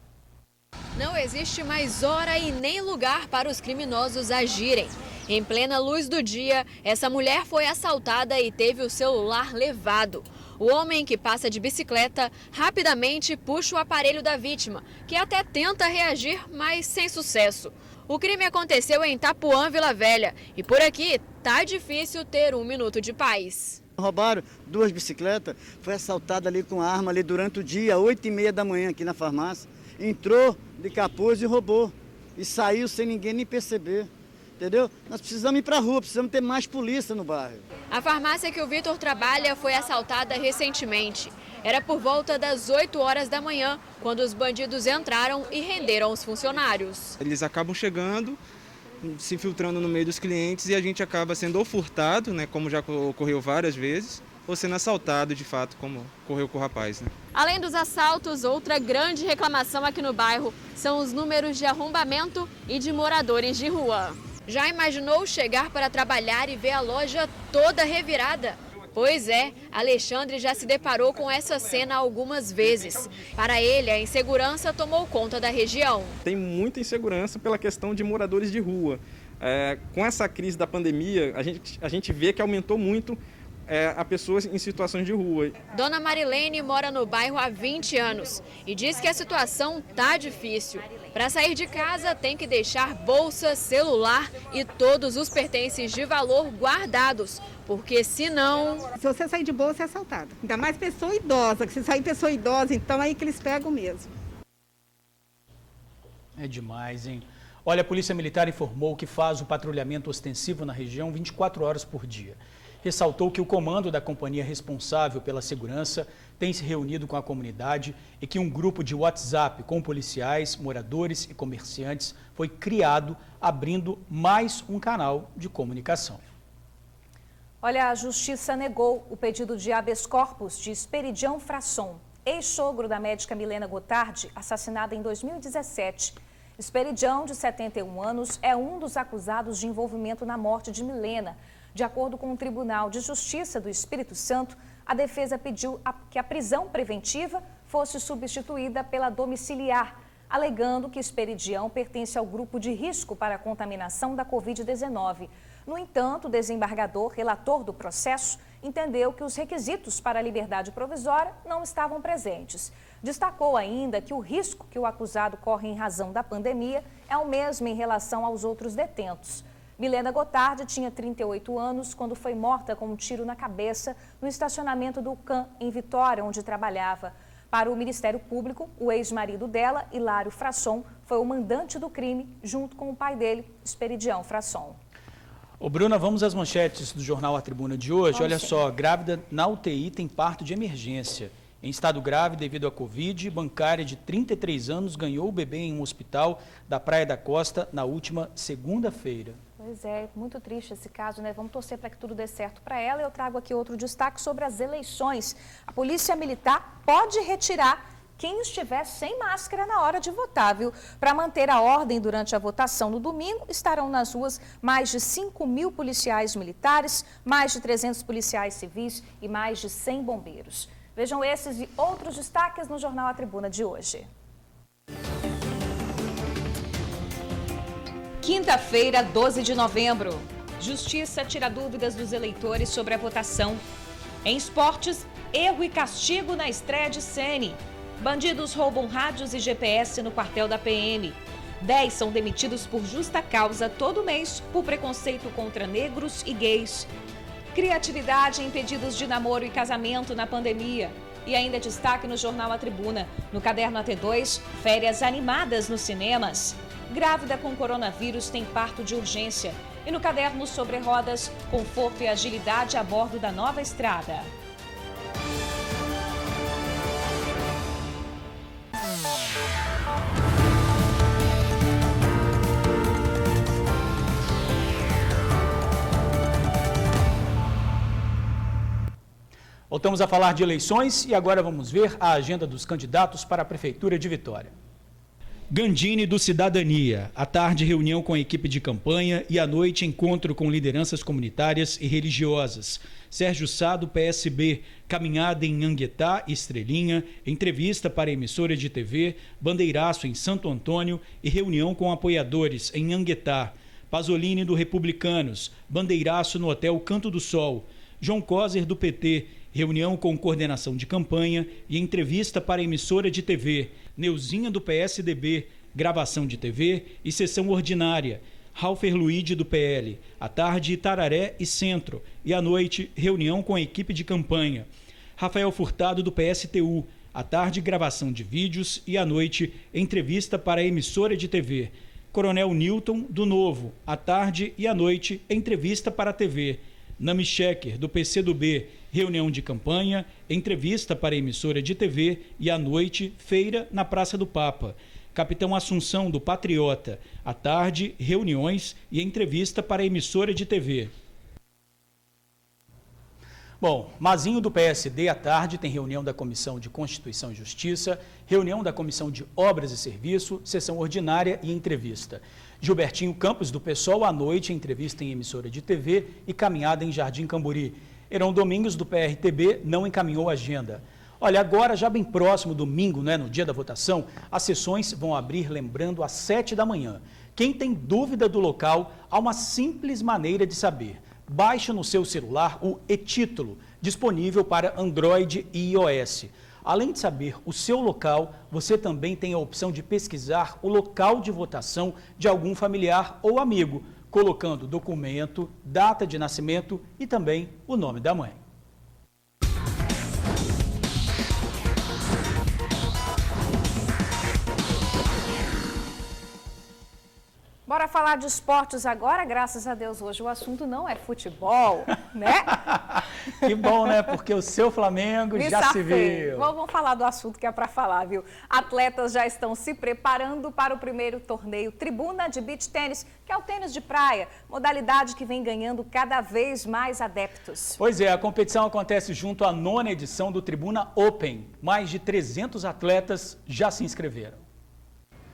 Não existe mais hora e nem lugar para os criminosos agirem. Em plena luz do dia, essa mulher foi assaltada e teve o celular levado. O homem, que passa de bicicleta, rapidamente puxa o aparelho da vítima, que até tenta reagir, mas sem sucesso. O crime aconteceu em Itapuã, Vila Velha, e por aqui tá difícil ter um minuto de paz. Roubaram 2 bicicletas, foi assaltada ali com arma ali durante o dia, 8h30 da manhã aqui na farmácia. Entrou de capuz e roubou, e saiu sem ninguém nem perceber. Entendeu? Nós precisamos ir para a rua, precisamos ter mais polícia no bairro. A farmácia que o Vitor trabalha foi assaltada recentemente. Era por volta das 8 horas da manhã, quando os bandidos entraram e renderam os funcionários. Eles acabam chegando, se infiltrando no meio dos clientes e a gente acaba sendo ou furtado, né, como já ocorreu várias vezes, ou sendo assaltado de fato, como ocorreu com o rapaz, né? Além dos assaltos, outra grande reclamação aqui no bairro são os números de arrombamento e de moradores de rua. Já imaginou chegar para trabalhar e ver a loja toda revirada? Pois é, Alexandre já se deparou com essa cena algumas vezes. Para ele, a insegurança tomou conta da região. Tem muita insegurança pela questão de moradores de rua. Com essa crise da pandemia, a gente vê que aumentou muito a pessoas em situações de rua. Dona Marilene mora no bairro há 20 anos e diz que a situação tá difícil. Para sair de casa tem que deixar bolsa, celular e todos os pertences de valor guardados, porque senão... Se você sair de bolsa é assaltado, ainda mais pessoa idosa, que se sair pessoa idosa, então é aí que eles pegam mesmo. É demais, hein? Olha, a Polícia Militar informou que faz o patrulhamento ostensivo na região 24 horas por dia. Ressaltou que o comando da companhia responsável pela segurança tem se reunido com a comunidade e que um grupo de WhatsApp com policiais, moradores e comerciantes foi criado, abrindo mais um canal de comunicação. Olha, a Justiça negou o pedido de habeas corpus de Esperidião Frasson, ex-sogro da médica Milena Gotardi, assassinada em 2017. Esperidião, de 71 anos, é um dos acusados de envolvimento na morte de Milena. De acordo com o Tribunal de Justiça do Espírito Santo, a defesa pediu que a prisão preventiva fosse substituída pela domiciliar, alegando que Esperidião pertence ao grupo de risco para a contaminação da Covid-19. No entanto, o desembargador, relator do processo, entendeu que os requisitos para a liberdade provisória não estavam presentes. Destacou ainda que o risco que o acusado corre em razão da pandemia é o mesmo em relação aos outros detentos. Milena Gotardi tinha 38 anos quando foi morta com um tiro na cabeça no estacionamento do CAM, em Vitória, onde trabalhava. Para o Ministério Público, o ex-marido dela, Hilário Frasson, foi o mandante do crime, junto com o pai dele, Esperidião Frasson. Ô Bruna, vamos às manchetes do jornal A Tribuna de hoje. Olha só, grávida na UTI tem parto de emergência. Em estado grave devido à Covid, bancária de 33 anos ganhou o bebê em um hospital da Praia da Costa na última segunda-feira. Pois é, muito triste esse caso, né? Vamos torcer para que tudo dê certo para ela. Eu trago aqui outro destaque sobre as eleições. A Polícia Militar pode retirar quem estiver sem máscara na hora de votar, viu? Para manter a ordem durante a votação no domingo, estarão nas ruas mais de 5.000 policiais militares, mais de 300 policiais civis e mais de 100 bombeiros. Vejam esses e outros destaques no Jornal A Tribuna de hoje. Quinta-feira, 12 de novembro. Justiça tira dúvidas dos eleitores sobre a votação. Em esportes, erro e castigo na estreia de Ceni. Bandidos roubam rádios e GPS no quartel da PM. 10 são demitidos por justa causa todo mês por preconceito contra negros e gays. Criatividade em pedidos de namoro e casamento na pandemia. E ainda destaque no Jornal A Tribuna. No caderno AT2, férias animadas nos cinemas. Grávida com coronavírus tem parto de urgência. E no caderno sobre rodas, conforto e agilidade a bordo da nova estrada. Voltamos a falar de eleições e agora vamos ver a agenda dos candidatos para a Prefeitura de Vitória. Gandini do Cidadania. À tarde, reunião com a equipe de campanha e à noite, encontro com lideranças comunitárias e religiosas. Sérgio Sá, do PSB. Caminhada em Anguetá e Estrelinha. Entrevista para a emissora de TV. Bandeiraço em Santo Antônio e reunião com apoiadores em Anguetá. Pasolini, do Republicanos. Bandeiraço no Hotel Canto do Sol. João Coser, do PT. Reunião com coordenação de campanha e entrevista para a emissora de TV. Neuzinha, do PSDB, gravação de TV e sessão ordinária. Ralfer Luide, do PL. À tarde, Itararé e Centro. E à noite, reunião com a equipe de campanha. Rafael Furtado, do PSTU. À tarde, gravação de vídeos e à noite, entrevista para a emissora de TV. Coronel Newton, do Novo. À tarde e à noite, entrevista para a TV. Nami Schecker, do PCdoB, reunião de campanha, entrevista para a emissora de TV e à noite, feira na Praça do Papa. Capitão Assunção, do Patriota, à tarde, reuniões e entrevista para a emissora de TV. Bom, Mazinho, do PSD, à tarde, tem reunião da Comissão de Constituição e Justiça, reunião da Comissão de Obras e Serviço, sessão ordinária e entrevista. Gilbertinho Campos, do PSOL, à noite, entrevista em emissora de TV e caminhada em Jardim Camburi. Heron Domingos, do PRTB, não encaminhou a agenda. Olha, agora, já bem próximo, domingo, né, no dia da votação, as sessões vão abrir, lembrando, às 7 da manhã. Quem tem dúvida do local, há uma simples maneira de saber. Baixe no seu celular o e-Título, disponível para Android e iOS. Além de saber o seu local, você também tem a opção de pesquisar o local de votação de algum familiar ou amigo, colocando documento, data de nascimento e também o nome da mãe. Bora falar de esportes agora, graças a Deus hoje o assunto não é futebol, né? Que bom, né? Porque o seu Flamengo já se viu. Vamos falar do assunto que é para falar, viu? Atletas já estão se preparando para o primeiro torneio Tribuna de Beach Tênis, que é o tênis de praia, modalidade que vem ganhando cada vez mais adeptos. Pois é, a competição acontece junto à 9ª edição do Tribuna Open. Mais de 300 atletas já se inscreveram.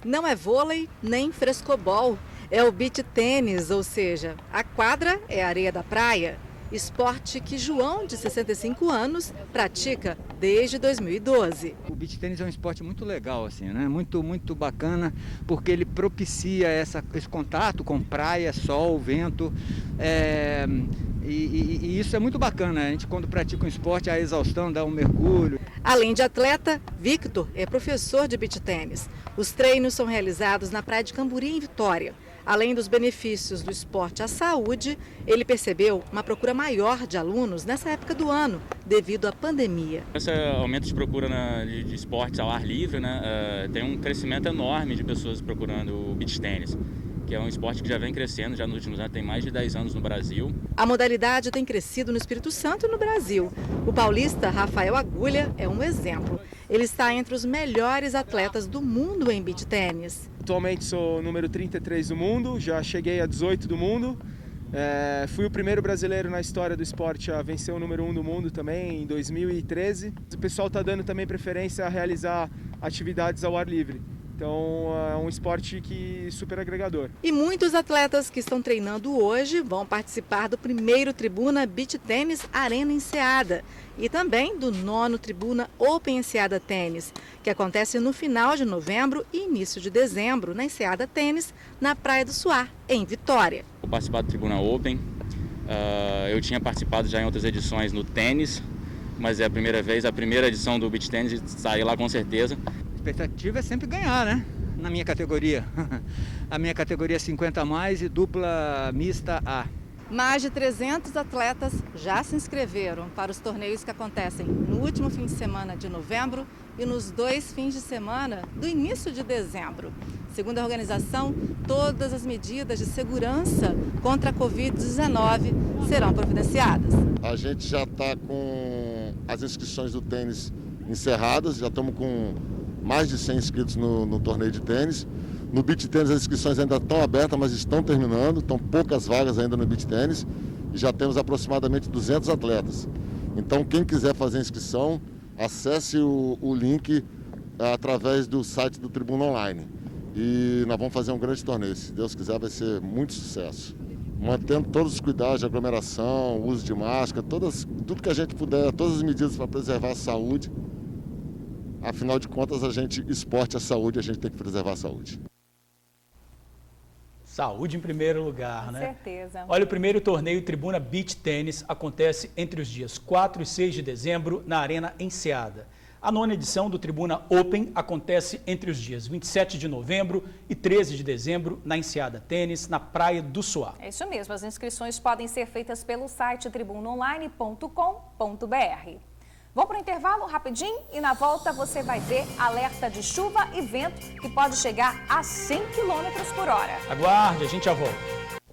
Não é vôlei nem frescobol, é o beach tênis, ou seja, a quadra é a areia da praia. Esporte que João, de 65 anos, pratica desde 2012. O beach tênis é um esporte muito legal, assim, né? Muito bacana, porque ele propicia esse contato com praia, sol, vento. E isso é muito bacana. A gente, quando pratica um esporte, a exaustão dá um mergulho. Além de atleta, Victor é professor de beach tênis. Os treinos são realizados na praia de Camburi, em Vitória. Além dos benefícios do esporte à saúde, ele percebeu uma procura maior de alunos nessa época do ano, devido à pandemia. Esse aumento de procura de esportes ao ar livre, né, tem um crescimento enorme de pessoas procurando o beach tênis, que é um esporte que já vem crescendo, já nos últimos anos, tem mais de 10 anos no Brasil. A modalidade tem crescido no Espírito Santo e no Brasil. O paulista Rafael Agulha é um exemplo. Ele está entre os melhores atletas do mundo em beach tênis. Atualmente sou o número 33 do mundo, já cheguei a 18 do mundo. Fui o primeiro brasileiro na história do esporte a vencer o número 1 do mundo também, em 2013. O pessoal está dando também preferência a realizar atividades ao ar livre. Então é um esporte super agregador. E muitos atletas que estão treinando hoje vão participar do primeiro Tribuna Beach Tênis Arena Enseada e também do 9º Tribuna Open Enseada Tênis, que acontece no final de novembro e início de dezembro na Enseada Tênis, na Praia do Suar, em Vitória. Vou participar do Tribuna Open. Eu tinha participado já em outras edições no tênis, mas é a primeira vez, a primeira edição do Beach Tênis, sair lá com certeza. A expectativa é sempre ganhar, né? Na minha categoria. A minha categoria é 50+, e dupla mista A. Mais de 300 atletas já se inscreveram para os torneios que acontecem no último fim de semana de novembro e nos 2 fins de semana do início de dezembro. Segundo a organização, todas as medidas de segurança contra a Covid-19 serão providenciadas. A gente já está com as inscrições do tênis encerradas, já estamos com mais de 100 inscritos no torneio de tênis. No beach tênis as inscrições ainda estão abertas, mas estão terminando, estão poucas vagas ainda no beach tênis e já temos aproximadamente 200 atletas. Então quem quiser fazer inscrição, acesse o link através do site do Tribuna Online. E nós vamos fazer um grande torneio, se Deus quiser vai ser muito sucesso. Mantendo todos os cuidados de aglomeração, uso de máscara, tudo que a gente puder, todas as medidas para preservar a saúde. Afinal de contas, esporte é saúde, a gente tem que preservar a saúde. Saúde em primeiro lugar, né? Com certeza. Olha, o primeiro torneio Tribuna Beach Tênis acontece entre os dias 4 e 6 de dezembro na Arena Enseada. A 9ª edição do Tribuna Open acontece entre os dias 27 de novembro e 13 de dezembro na Enseada Tênis, na Praia do Suar. É isso mesmo, as inscrições podem ser feitas pelo site tribunaonline.com.br. Vamos para o intervalo rapidinho e na volta você vai ver alerta de chuva e vento que pode chegar a 100 km por hora. Aguarde, a gente já volta.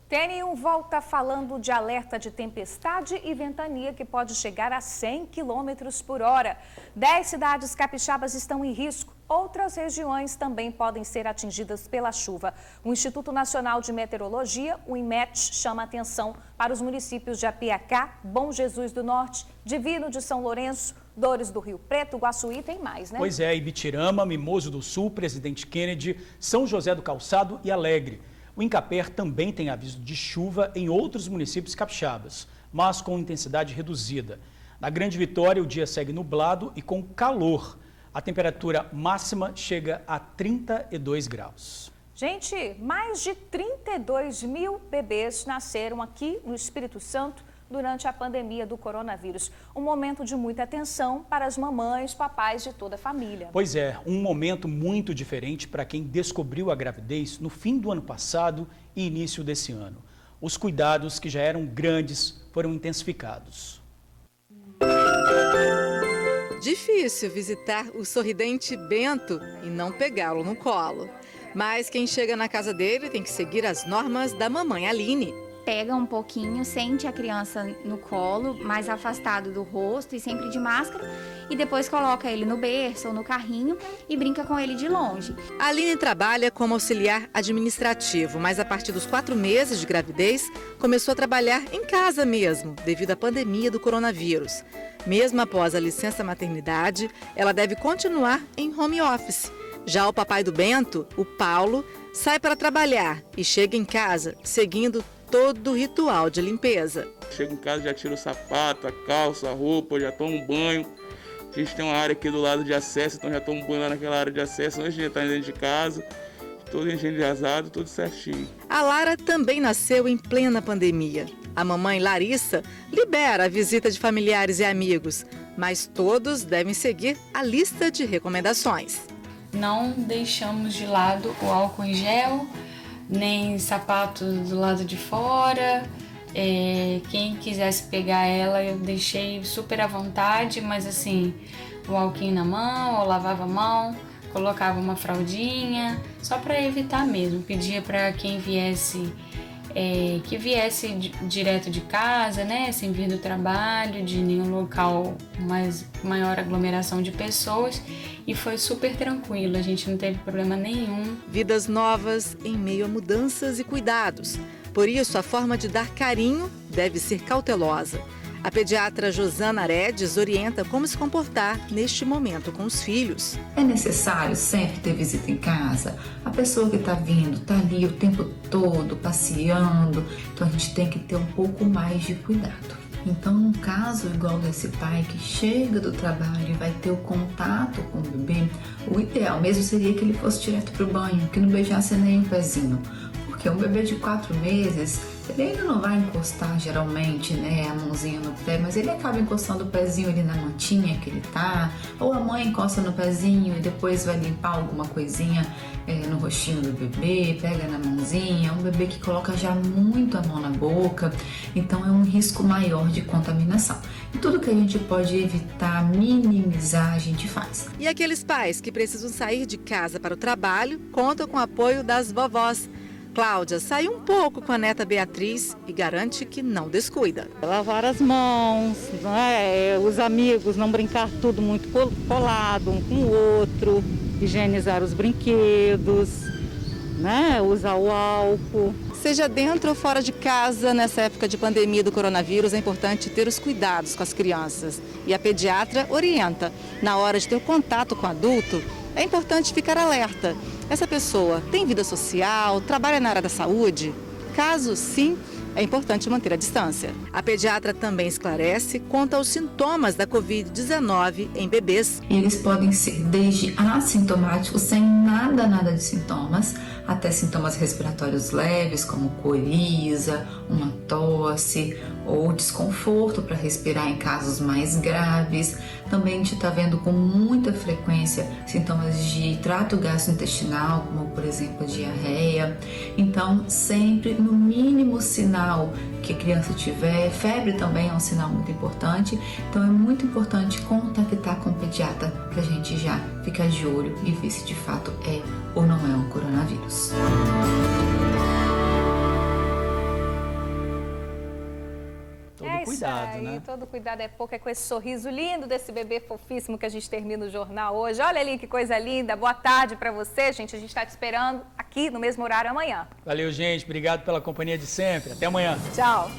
TN1 volta falando de alerta de tempestade e ventania que pode chegar a 100 km por hora. 10 cidades capixabas estão em risco. Outras regiões também podem ser atingidas pela chuva. O Instituto Nacional de Meteorologia, o INMET, chama atenção para os municípios de Apiacá, Bom Jesus do Norte, Divino de São Lourenço, Dores do Rio Preto, Guaçuí, tem mais, né? Pois é, Ibitirama, Mimoso do Sul, Presidente Kennedy, São José do Calçado e Alegre. O Incaper também tem aviso de chuva em outros municípios capixabas, mas com intensidade reduzida. Na Grande Vitória, o dia segue nublado e com calor. A temperatura máxima chega a 32 graus. Gente, mais de 32 mil bebês nasceram aqui no Espírito Santo durante a pandemia do coronavírus. Um momento de muita atenção para as mamães, papais de toda a família. Pois é, um momento muito diferente para quem descobriu a gravidez no fim do ano passado e início desse ano. Os cuidados que já eram grandes foram intensificados. Difícil visitar o sorridente Bento e não pegá-lo no colo. Mas quem chega na casa dele tem que seguir as normas da mamãe Aline. Pega um pouquinho, sente a criança no colo, mais afastado do rosto e sempre de máscara, e depois coloca ele no berço ou no carrinho e brinca com ele de longe. A Aline trabalha como auxiliar administrativo, mas a partir dos 4 meses de gravidez, começou a trabalhar em casa mesmo, devido à pandemia do coronavírus. Mesmo após a licença maternidade, ela deve continuar em home office. Já o papai do Bento, o Paulo, sai para trabalhar e chega em casa seguindo todo o ritual de limpeza. Chego em casa, já tiro o sapato, a calça, a roupa, já tomo um banho. A gente tem uma área aqui do lado de acesso, então já tomo um banho lá naquela área de acesso antes de entrar dentro de casa. Todo higienizado, tudo certinho. A Lara também nasceu em plena pandemia. A mamãe Larissa libera a visita de familiares e amigos, mas todos devem seguir a lista de recomendações. Não deixamos de lado o álcool em gel, nem sapato do lado de fora. Quem quisesse pegar ela, eu deixei super à vontade, mas assim, o álcool na mão, eu lavava a mão, colocava uma fraldinha, só para evitar mesmo. Pedia para quem viesse, que viesse direto de casa, né, sem vir do trabalho, de nenhum local maior aglomeração de pessoas, e foi super tranquilo, a gente não teve problema nenhum. Vidas novas em meio a mudanças e cuidados. Por isso, a forma de dar carinho deve ser cautelosa. A pediatra Josana Aredes orienta como se comportar neste momento com os filhos. É necessário sempre ter visita em casa? A pessoa que está vindo está ali o tempo todo passeando, então a gente tem que ter um pouco mais de cuidado. Então, num caso igual desse pai que chega do trabalho e vai ter o contato com o bebê, o ideal mesmo seria que ele fosse direto para o banho, que não beijasse nem o pezinho. Porque um bebê de 4 meses, ele ainda não vai encostar geralmente, né, a mãozinha no pé, mas ele acaba encostando o pezinho ali na mantinha que ele tá, ou a mãe encosta no pezinho e depois vai limpar alguma coisinha no rostinho do bebê, pega na mãozinha. É um bebê que coloca já muito a mão na boca, então é um risco maior de contaminação. E tudo que a gente pode evitar, minimizar, a gente faz. E aqueles pais que precisam sair de casa para o trabalho, contam com o apoio das vovós. Cláudia sai um pouco com a neta Beatriz e garante que não descuida. Lavar as mãos, né? Os amigos, não brincar tudo muito colado um com o outro, higienizar os brinquedos, né? Usar o álcool. Seja dentro ou fora de casa, nessa época de pandemia do coronavírus, é importante ter os cuidados com as crianças. E a pediatra orienta, na hora de ter contato com o adulto, é importante ficar alerta. Essa pessoa tem vida social, trabalha na área da saúde? Caso sim, é importante manter a distância. A pediatra também esclarece quanto aos sintomas da Covid-19 em bebês. Eles podem ser desde assintomáticos, sem nada de sintomas, até sintomas respiratórios leves, como coriza, uma tosse ou desconforto para respirar em casos mais graves. Também a gente está vendo com muita frequência sintomas de trato gastrointestinal, como por exemplo diarreia. Então, sempre no mínimo sinal que a criança tiver, febre também é um sinal muito importante. Então é muito importante contactar com o pediatra para a gente já ficar de olho e ver se de fato é ou não é um coronavírus. Cuidado, aí, né? Todo cuidado é pouco, é com esse sorriso lindo desse bebê fofíssimo que a gente termina o jornal hoje. Olha ali que coisa linda, boa tarde para você, gente. A gente está te esperando aqui no mesmo horário amanhã. Valeu, gente. Obrigado pela companhia de sempre. Até amanhã. Tchau.